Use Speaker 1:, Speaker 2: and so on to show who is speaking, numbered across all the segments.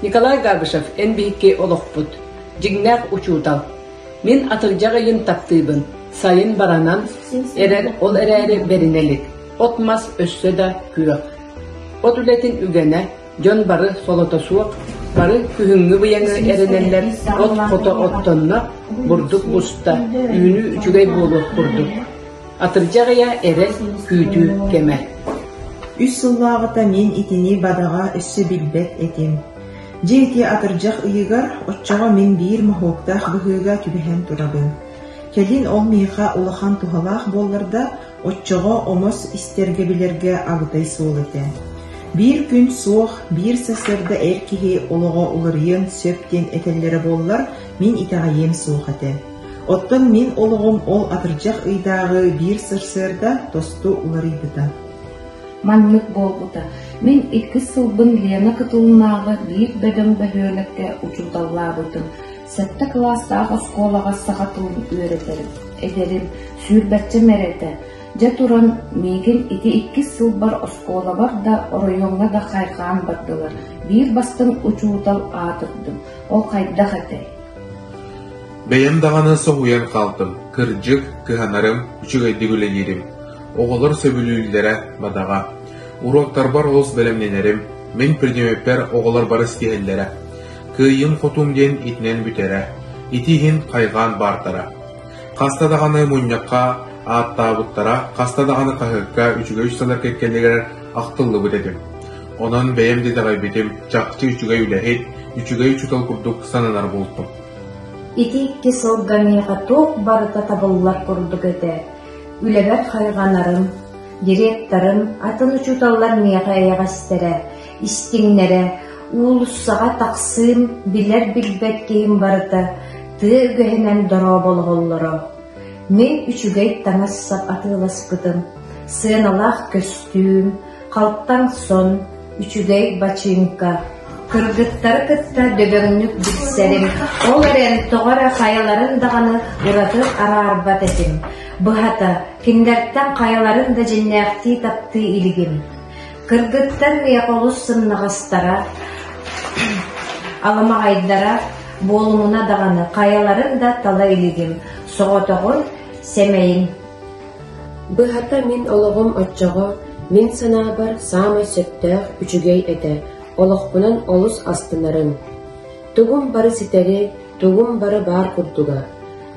Speaker 1: Николай Габышев эн бихикке олохпут. Жигнах учутал. Мен атыржаға ен таптыйбын. Сайын баранан эрер ол эрери беринелик. Отмас өссө да күрөк. От үлетин үгене жон бары солото суок, бары күхүнгү быяңы эренеллер от кото оттонна бурдук буста үйүнү үчүгей болуп курдук. Атыржагая эре күйдүү кеме.
Speaker 2: Үс сыллағыта мен итини бадаға өссө билбет этим. Жети атыржак ыйыгар отчаға мен бир махоктах быхыга түбэхэн турабын. Келин ол мейха улахан тухалах болларда отчаға омос истергебилерге агытай суол этен. Bir gün soğuk, bir seserde erkeği oluğa uluryen söpten etelleri bollar, min itağayem soğuk eten. Ottan min oluğum ol atırcak ıydağı bir sırsırda tostu ularıydıda.
Speaker 3: Manlık bolguda, min 2 sılbın liyana kıtılınağı bir beden behölekte uçudallar budun. 7 klastağı skolağa sağatılın öğreterim, ederim, sürbetçe merete. Jaturan megen iti 2 sılbar oskola var da orayonga da kaygan bardılar. Bir bastın uçudal atırdım. O kayda hatay.
Speaker 4: Beyem dağını soğuyan kaldım. Kırcık, kıhanarım, üçügeydi güleyerim. Oğulur söbülüylere badağa. Uroktar bar oğuz belemlenerim. Men pridemöpper oğular bar istihellere. Kıyın kotum den itnen bütere. İtihin kaygan bartara. Kasta dağını munyakka, аттабыттара, қастадағаны қағыққа үчіге үш-салар кеткелдегер ақтылы бұдедім. Онан бәйем дедағай бетім, жақчы үчіге үләхет, үчіге үчітал күрдік сананар болдым.
Speaker 3: Ити 2 сылғанеға тоқ барыта табылылар күрдік өте. Үләбәт қайғанарым, директорым, атын үчіталлар меға аяғастары, истіңнері, уылыссаға тақсым, білер білбәт кейім барыта, ты үгәхінен дұра болғылыры. Мен үчүгей таңассап атыласпытым. Сыналах көстүм, қалттан сон, үчүгей бачинка. Кыргыттары кытта дөбөңнүк битсерим. Ол эрен тоғара қаяларын дағаны ұратыр арарбат этим. Бұхата, киндерттен қаяларын да женнәқти тапты илигим. Кыргыттан яқолус сыннағастара, аламағайдара, болумуна дағаны қаяларын да тала илигим. Соғотоғын сәмейін.
Speaker 5: Бұхата мен олығым отчаға, мен сана бар самай сөттәқ үчігей әді, олықпынан олыс астынарым. Туғым бары ситері, туғым бары бар күрдіға.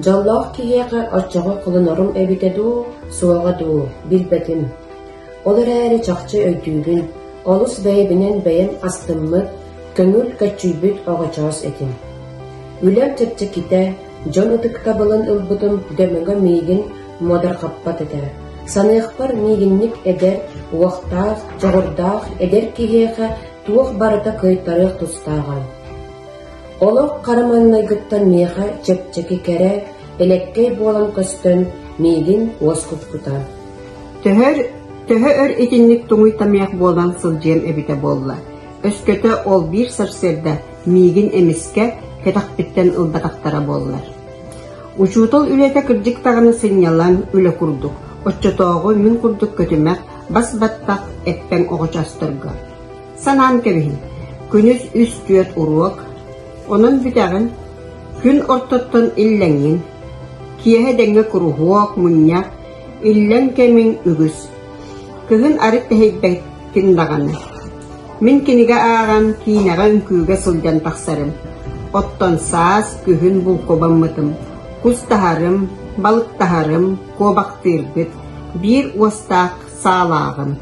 Speaker 5: Жаллақ кейеға отчаға құлынарым әбітеду, суағаду, білбәтім. Олар әрі чақчы өйтігін, олыс бәйбінен бәйін астыммы, көңіл кәтчүйбіт оғачағыз етім. Үлем тепчі ките, Жон ытыкка былын ылбытым дөмөгө мейгин модар каппат этер. Саныахпар мейгинник эдер, уақтақ, жоғырдақ, эдер кихеха туох барыта кыйттарых тустаган. Олық қараманнайгыттан меха чепчеки кере, элеккей болан көстөн мейгин уоскут кута.
Speaker 6: Төһө өр этинник туңуй тамыяк болан сылжием эбите болла. Өскөтө ол bir сырсерде мейгин эмиске кетақпиттен ылдатақтара боллар. Учутал үлете кырдик тағаны сынялан үле курдук. Отчотоғы мин курдук көтімәк бас баттақ эппен оғычастырға. Санан кебихин, күнүс үс түйет уруок, onun бүтәғін күн ортоттон илләңін, киеhe дәңге курухуок мұньяк, илләң кемин үгіс. Кыгын арыт тәхейбәкін дағаны. Мин кенеге аған кейнәғын күйге сылдан тақсарым. Оттон саас күхін бұл кобаммытым. Кус таһарым, балык таһарым, кобақтырбыт, bir уостақ саалағым.